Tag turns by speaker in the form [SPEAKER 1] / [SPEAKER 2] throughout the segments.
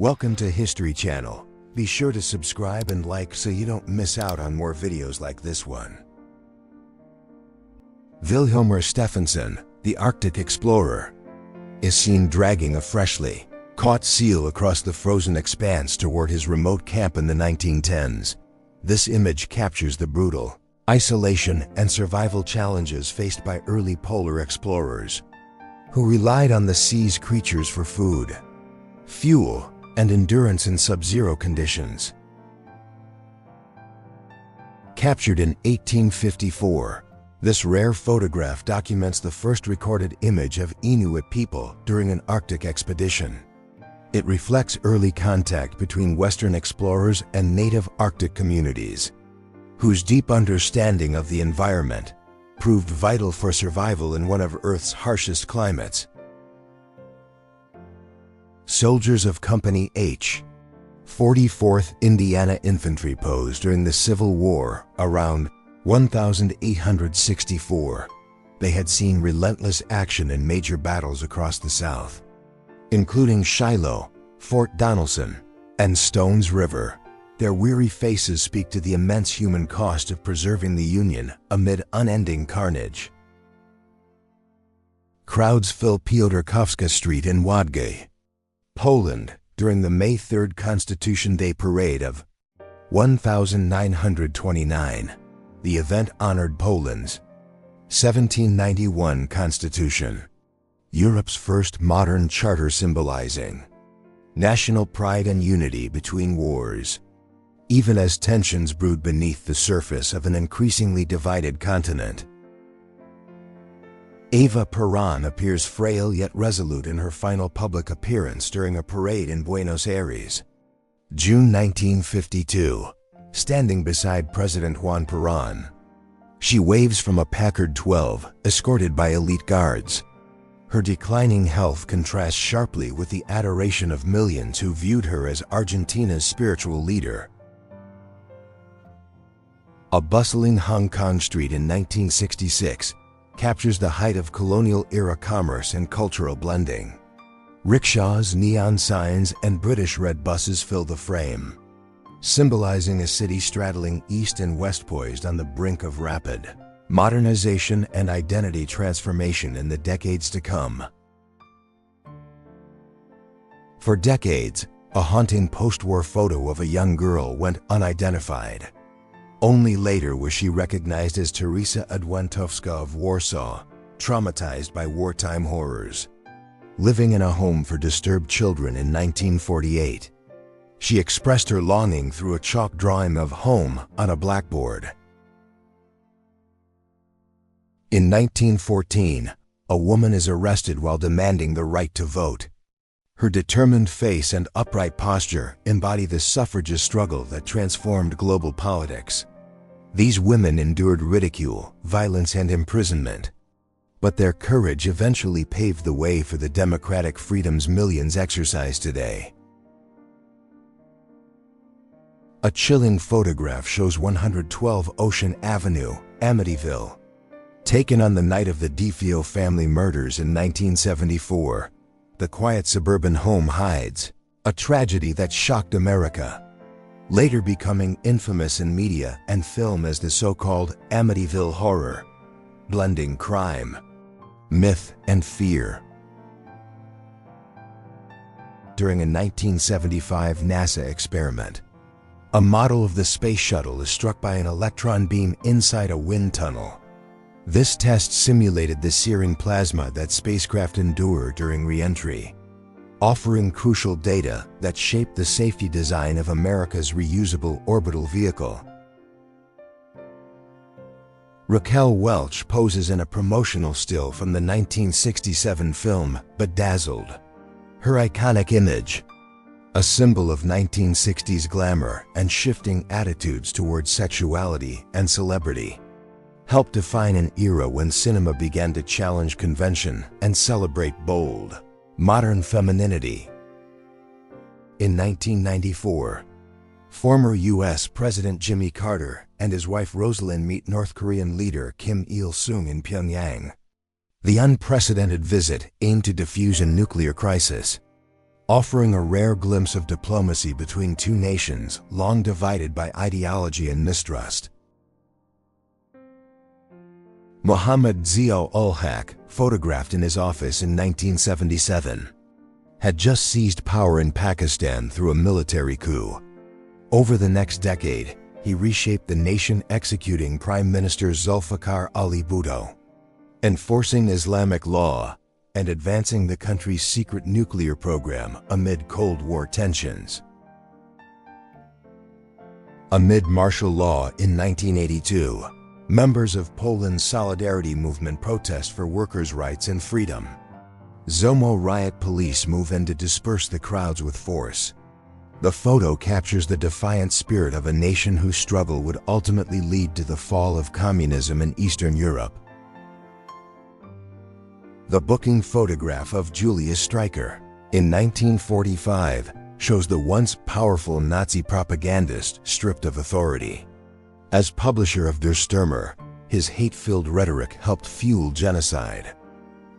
[SPEAKER 1] Welcome to History Channel. Be sure to subscribe and like so you don't miss out on more videos like this one. Vilhjalmur Stefansson, the Arctic explorer, is seen dragging a freshly caught seal across the frozen expanse toward his remote camp in the 1910s. This image captures the brutal isolation and survival challenges faced by early polar explorers, who relied on the sea's creatures for food, fuel, and endurance in sub-zero conditions. Captured in 1854, this rare photograph documents the first recorded image of Inuit people during an Arctic expedition. It reflects early contact between Western explorers and native Arctic communities, whose deep understanding of the environment proved vital for survival in one of Earth's harshest climates. Soldiers of Company H, 44th Indiana Infantry posed during the Civil War around 1864. They had seen relentless action in major battles across the South, including Shiloh, Fort Donelson, and Stones River. Their weary faces speak to the immense human cost of preserving the Union amid unending carnage. Crowds fill Piotrkowska Street in Wadgay, Poland, during the May 3rd Constitution Day Parade of 1929. The event honored Poland's 1791 Constitution, Europe's first modern charter symbolizing national pride and unity between wars, even as tensions brewed beneath the surface of an increasingly divided continent. Eva Peron appears frail yet resolute in her final public appearance during a parade in Buenos Aires, June 1952. Standing beside President Juan Perón, she waves from a Packard 12, escorted by elite guards. Her declining health contrasts sharply with the adoration of millions who viewed her as Argentina's spiritual leader. A bustling Hong Kong street in 1966 captures the height of colonial-era commerce and cultural blending. Rickshaws, neon signs, and British red buses fill the frame, symbolizing a city straddling east and west, poised on the brink of rapid modernization and identity transformation in the decades to come. For decades, a haunting post-war photo of a young girl went unidentified. Only later was she recognized as Teresa Adwentowska of Warsaw, traumatized by wartime horrors. Living in a home for disturbed children in 1948, she expressed her longing through a chalk drawing of home on a blackboard. In 1914, a woman is arrested while demanding the right to vote. Her determined face and upright posture embody the suffragist struggle that transformed global politics. These women endured ridicule, violence, and imprisonment, but their courage eventually paved the way for the democratic freedoms millions exercise today. A chilling photograph shows 112 Ocean Avenue, Amityville, taken on the night of the DeFeo family murders in 1974. The quiet suburban home hides a tragedy that shocked America, later becoming infamous in media and film as the so-called Amityville Horror, blending crime, myth, and fear. During a 1975 NASA experiment, a model of the space shuttle is struck by an electron beam inside a wind tunnel. This test simulated the searing plasma that spacecraft endure during re-entry, offering crucial data that shaped the safety design of America's reusable orbital vehicle. Raquel Welch poses in a promotional still from the 1967 film Bedazzled. Her iconic image, a symbol of 1960s glamour and shifting attitudes towards sexuality and celebrity, helped define an era when cinema began to challenge convention and celebrate bold, modern femininity. In 1994, former U.S. President Jimmy Carter and his wife Rosalind meet North Korean leader Kim Il-sung in Pyongyang. The unprecedented visit aimed to defuse a nuclear crisis, offering a rare glimpse of diplomacy between two nations long divided by ideology and mistrust. Muhammad Zia ul-Haq, photographed in his office in 1977, had just seized power in Pakistan through a military coup. Over the next decade, he reshaped the nation, executing Prime Minister Zulfikar Ali Bhutto, enforcing Islamic law, and advancing the country's secret nuclear program amid Cold War tensions. Amid martial law in 1982, members of Poland's Solidarity movement protest for workers' rights and freedom. Zomo riot police move in to disperse the crowds with force. The photo captures the defiant spirit of a nation whose struggle would ultimately lead to the fall of communism in Eastern Europe. The booking photograph of Julius Streicher in 1945 shows the once powerful Nazi propagandist stripped of authority. As publisher of Der Stürmer, his hate-filled rhetoric helped fuel genocide.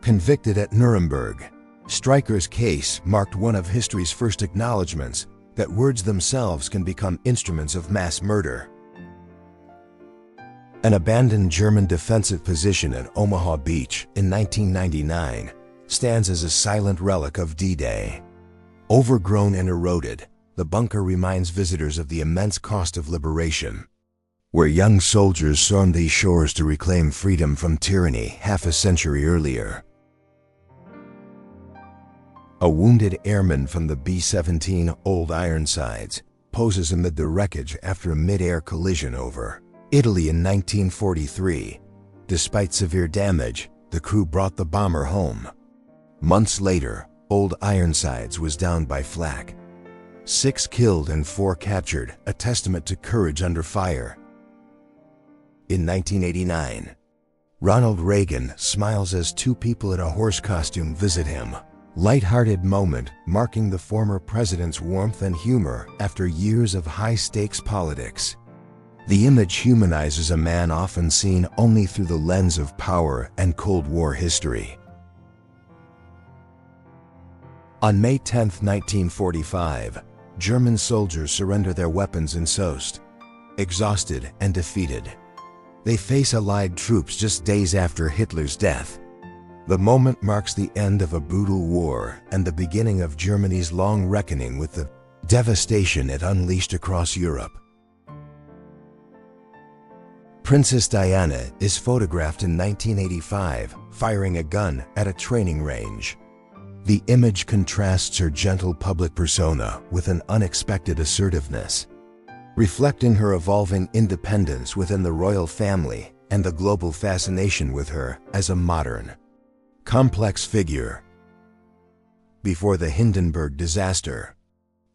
[SPEAKER 1] Convicted at Nuremberg, Streicher's case marked one of history's first acknowledgments that words themselves can become instruments of mass murder. An abandoned German defensive position at Omaha Beach in 1999 stands as a silent relic of D-Day. Overgrown and eroded, the bunker reminds visitors of the immense cost of liberation, where young soldiers stormed these shores to reclaim freedom from tyranny half a century earlier. A wounded airman from the B-17 Old Ironsides poses amid the wreckage after a mid-air collision over Italy in 1943. Despite severe damage, the crew brought the bomber home. Months later, Old Ironsides was downed by flak. 6 killed and 4 captured, a testament to courage under fire. In 1989, Ronald Reagan smiles as 2 people in a horse costume visit him. Light-hearted moment marking the former president's warmth and humor after years of high-stakes politics. The image humanizes a man often seen only through the lens of power and Cold War history. On May 10, 1945, German soldiers surrender their weapons in Soest. Exhausted and defeated, they face Allied troops just days after Hitler's death. The moment marks the end of a brutal war and the beginning of Germany's long reckoning with the devastation it unleashed across Europe. Princess Diana is photographed in 1985 firing a gun at a training range. The image contrasts her gentle public persona with an unexpected assertiveness, reflecting her evolving independence within the royal family and the global fascination with her as a modern, complex figure. Before the Hindenburg disaster,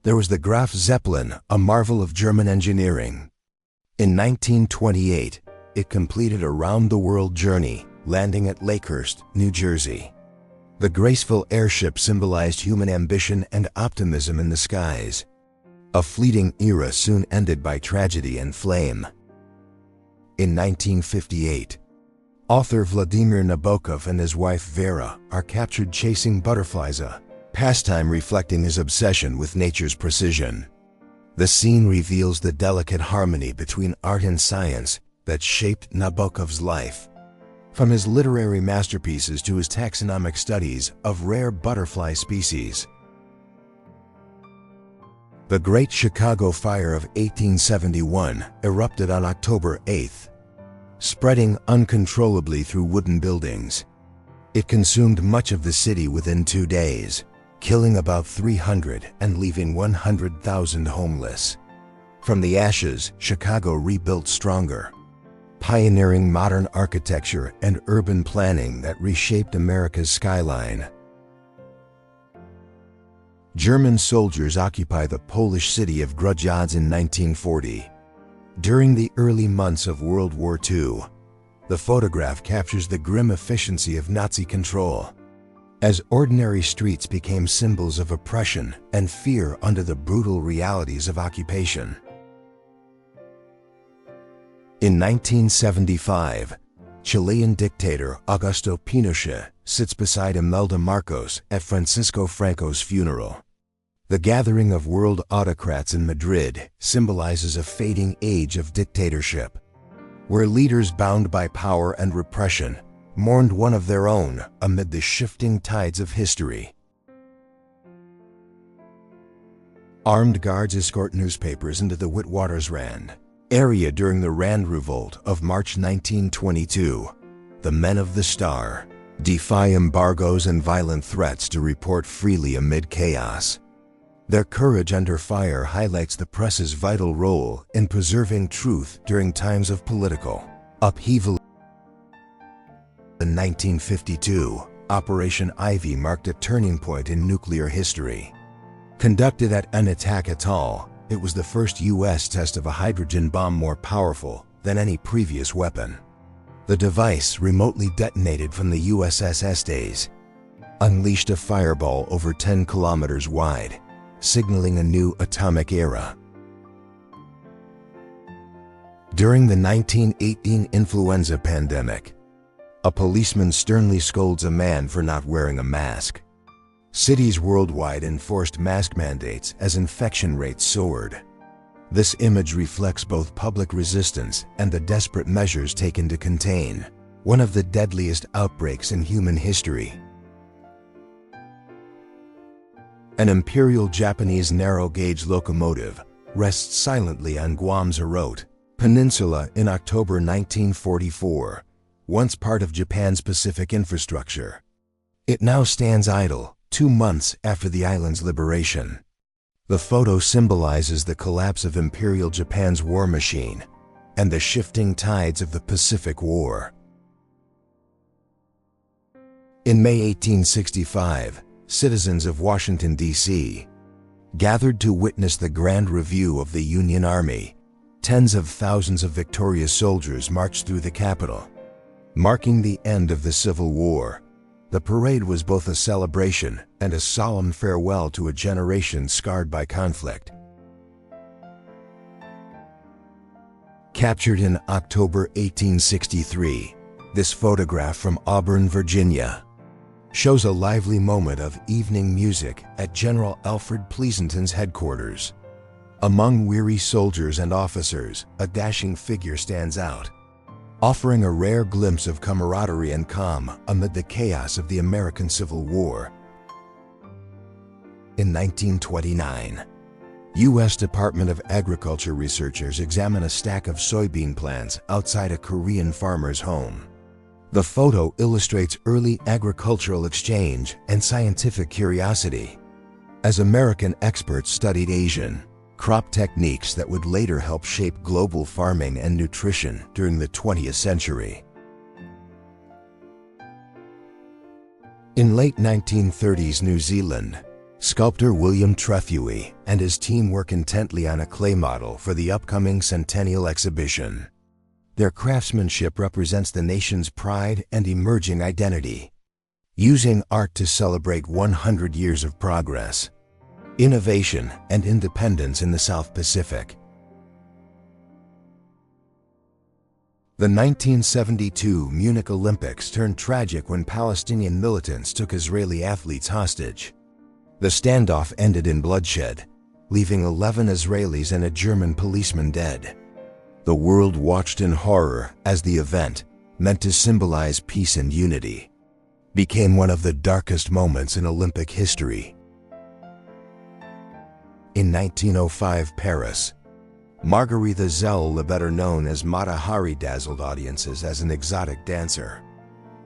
[SPEAKER 1] there was the Graf Zeppelin, a marvel of German engineering. In 1928, it completed a round-the-world journey, landing at Lakehurst, New Jersey. The graceful airship symbolized human ambition and optimism in the skies. A fleeting era soon ended by tragedy and flame. In 1958, author Vladimir Nabokov and his wife Vera are captured chasing butterflies, a pastime reflecting his obsession with nature's precision. The scene reveals the delicate harmony between art and science that shaped Nabokov's life. From his literary masterpieces to his taxonomic studies of rare butterfly species. The Great Chicago Fire of 1871 erupted on October 8th, spreading uncontrollably through wooden buildings. It consumed much of the city within 2 days, killing about 300 and leaving 100,000 homeless. From the ashes, Chicago rebuilt stronger, pioneering modern architecture and urban planning that reshaped America's skyline. German soldiers occupy the Polish city of Grudziądz in 1940. During the early months of World War II, the photograph captures the grim efficiency of Nazi control, as ordinary streets became symbols of oppression and fear under the brutal realities of occupation. In 1975, Chilean dictator Augusto Pinochet sits beside Imelda Marcos at Francisco Franco's funeral. The gathering of world autocrats in Madrid symbolizes a fading age of dictatorship, where leaders bound by power and repression mourned one of their own amid the shifting tides of history. Armed guards escort newspapers into the Witwatersrand area during the Rand Revolt of March 1922. The men of the Star defy embargoes and violent threats to report freely amid chaos. Their courage under fire highlights the press's vital role in preserving truth during times of political upheaval. In 1952, Operation Ivy marked a turning point in nuclear history. Conducted at Ul-Haq Atoll, it was the first U.S. test of a hydrogen bomb more powerful than any previous weapon. The device, remotely detonated from the USS Estes, unleashed a fireball over 10 kilometers wide, signaling a new atomic era. During the 1918 influenza pandemic, a policeman sternly scolds a man for not wearing a mask. Cities worldwide enforced mask mandates as infection rates soared. This image reflects both public resistance and the desperate measures taken to contain one of the deadliest outbreaks in human history. An Imperial Japanese narrow-gauge locomotive rests silently on Guam's Arot Peninsula in October 1944, once part of Japan's Pacific infrastructure. It now stands idle, 2 months after the island's liberation. The photo symbolizes the collapse of Imperial Japan's war machine and the shifting tides of the Pacific War. In May 1865, citizens of Washington, D.C., gathered to witness the grand review of the Union Army. Tens of thousands of victorious soldiers marched through the Capitol, marking the end of the Civil War. The parade was both a celebration and a solemn farewell to a generation scarred by conflict. Captured in October 1863, this photograph from Auburn, Virginia, shows a lively moment of evening music at General Alfred Pleasanton's headquarters. Among weary soldiers and officers, a dashing figure stands out, offering a rare glimpse of camaraderie and calm amid the chaos of the American Civil War. In 1929, U.S. Department of Agriculture researchers examine a stack of soybean plants outside a Korean farmer's home. The photo illustrates early agricultural exchange and scientific curiosity, as American experts studied Asian crop techniques that would later help shape global farming and nutrition during the 20th century. In late 1930s New Zealand, sculptor William Trefeuille and his team work intently on a clay model for the upcoming Centennial exhibition. Their craftsmanship represents the nation's pride and emerging identity, using art to celebrate 100 years of progress, innovation, and independence in the South Pacific. The 1972 Munich Olympics turned tragic when Palestinian militants took Israeli athletes hostage. The standoff ended in bloodshed, leaving 11 Israelis and a German policeman dead. The world watched in horror as the event, meant to symbolize peace and unity, became one of the darkest moments in Olympic history. In 1905 Paris, Margarita Zell, better known as Mata Hari, dazzled audiences as an exotic dancer.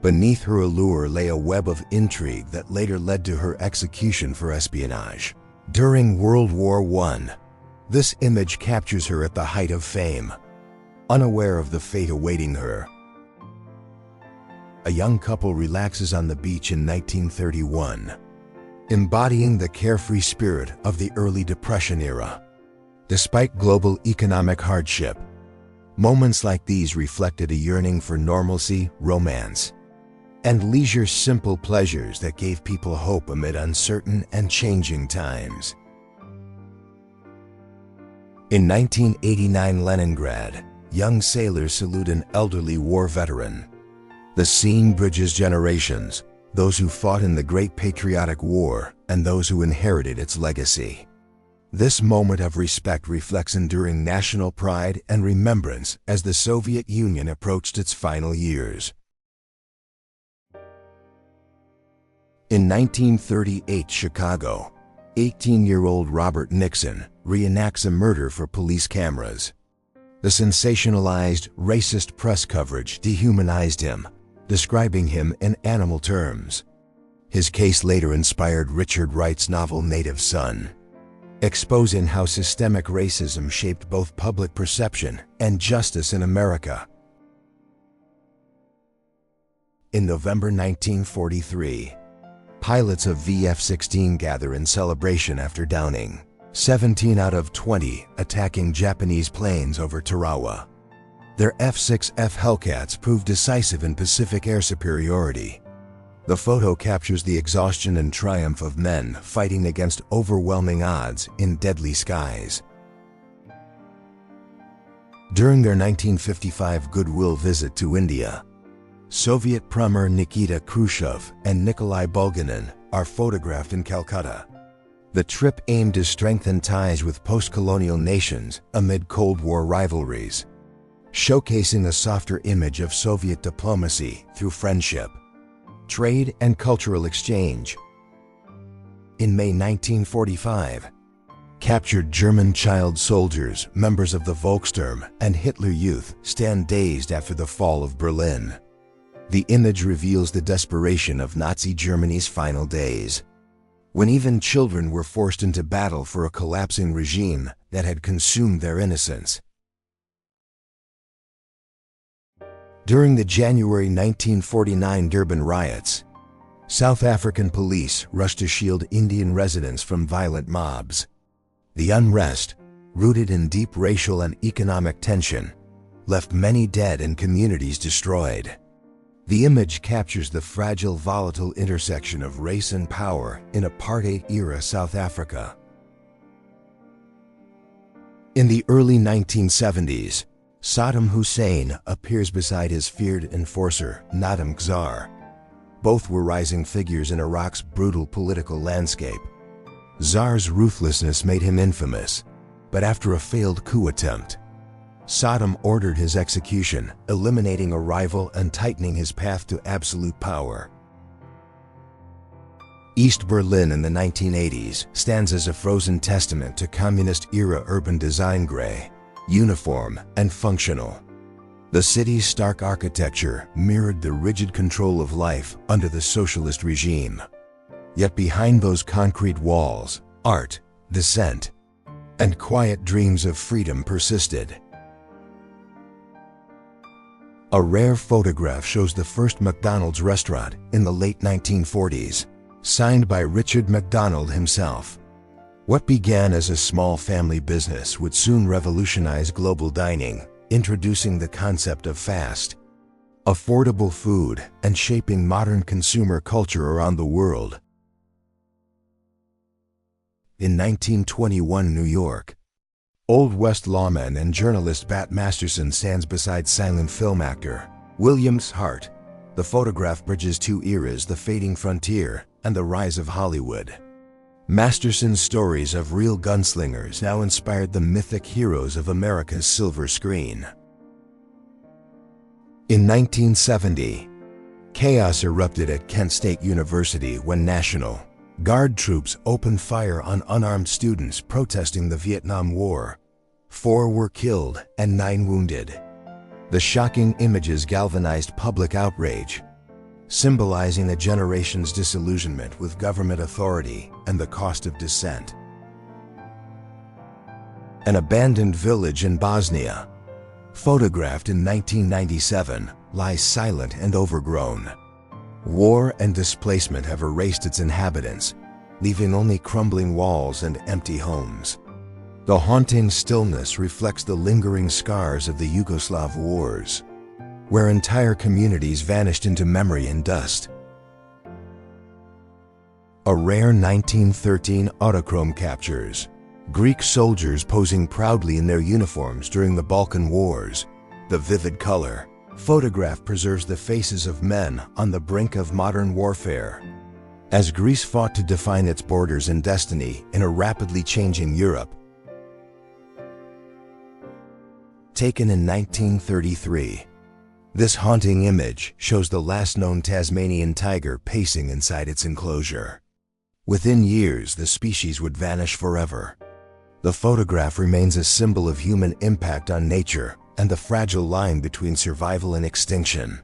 [SPEAKER 1] Beneath her allure lay a web of intrigue that later led to her execution for espionage. During World War I, this image captures her at the height of fame, unaware of the fate awaiting her. A young couple relaxes on the beach in 1931, embodying the carefree spirit of the early Depression era. Despite global economic hardship, moments like these reflected a yearning for normalcy, romance, and leisure's simple pleasures that gave people hope amid uncertain and changing times. In 1989 Leningrad, young sailors salute an elderly war veteran. The scene bridges generations, those who fought in the Great Patriotic War and those who inherited its legacy. This moment of respect reflects enduring national pride and remembrance as the Soviet Union approached its final years. In 1938 Chicago, 18-year-old Robert Nixon reenacts a murder for police cameras. The sensationalized, racist press coverage dehumanized him, describing him in animal terms. His case later inspired Richard Wright's novel Native Son, exposing how systemic racism shaped both public perception and justice in America. In November 1943, pilots of VF-16 gather in celebration after downing 17 out of 20 attacking Japanese planes over Tarawa. Their F-6F Hellcats proved decisive in Pacific air superiority. The photo captures the exhaustion and triumph of men fighting against overwhelming odds in deadly skies. During their 1955 goodwill visit to India, Soviet Premier Nikita Khrushchev and Nikolai Bulganin are photographed in Calcutta. The trip aimed to strengthen ties with post-colonial nations amid Cold War rivalries, showcasing a softer image of Soviet diplomacy through friendship, trade, and cultural exchange. In May 1945, captured German child soldiers, members of the Volkssturm and Hitler Youth, stand dazed after the fall of Berlin. The image reveals the desperation of Nazi Germany's final days, when even children were forced into battle for a collapsing regime that had consumed their innocence. During the January 1949 Durban riots, South African police rushed to shield Indian residents from violent mobs. The unrest, rooted in deep racial and economic tension, left many dead and communities destroyed. The image captures the fragile, volatile intersection of race and power in apartheid-era South Africa. In the early 1970s, Saddam Hussein appears beside his feared enforcer, Nadim Czar. Both were rising figures in Iraq's brutal political landscape. Czar's ruthlessness made him infamous, but after a failed coup attempt, Saddam ordered his execution, eliminating a rival and tightening his path to absolute power. East Berlin in the 1980s stands as a frozen testament to communist-era urban design: gray, uniform, and functional. The city's stark architecture mirrored the rigid control of life under the socialist regime. Yet behind those concrete walls, art, dissent, and quiet dreams of freedom persisted. A rare photograph shows the first McDonald's restaurant in the late 1940s, signed by Richard McDonald himself. What began as a small family business would soon revolutionize global dining, introducing the concept of fast, affordable food and shaping modern consumer culture around the world. In 1921 New York, Old West lawman and journalist Bat Masterson stands beside silent film actor Williams Hart. The photograph bridges two eras: the fading frontier and the rise of Hollywood. Masterson's stories of real gunslingers now inspired the mythic heroes of America's silver screen. In 1970, chaos erupted at Kent State University when National Guard troops opened fire on unarmed students protesting the Vietnam War. 4 were killed and 9 wounded. The shocking images galvanized public outrage, symbolizing a generation's disillusionment with government authority and the cost of dissent. An abandoned village in Bosnia, photographed in 1997, lies silent and overgrown. War and displacement have erased its inhabitants, leaving only crumbling walls and empty homes. The haunting stillness reflects the lingering scars of the Yugoslav wars, where entire communities vanished into memory and dust. A rare 1913 autochrome captures Greek soldiers posing proudly in their uniforms during the Balkan Wars. The vivid color photograph preserves the faces of men on the brink of modern warfare, As Greece fought to define its borders and destiny in a rapidly changing Europe. Taken in 1933. This haunting image shows the last known Tasmanian tiger pacing inside its enclosure. Within years, the species would vanish forever. The photograph remains a symbol of human impact on nature and the fragile line between survival and extinction.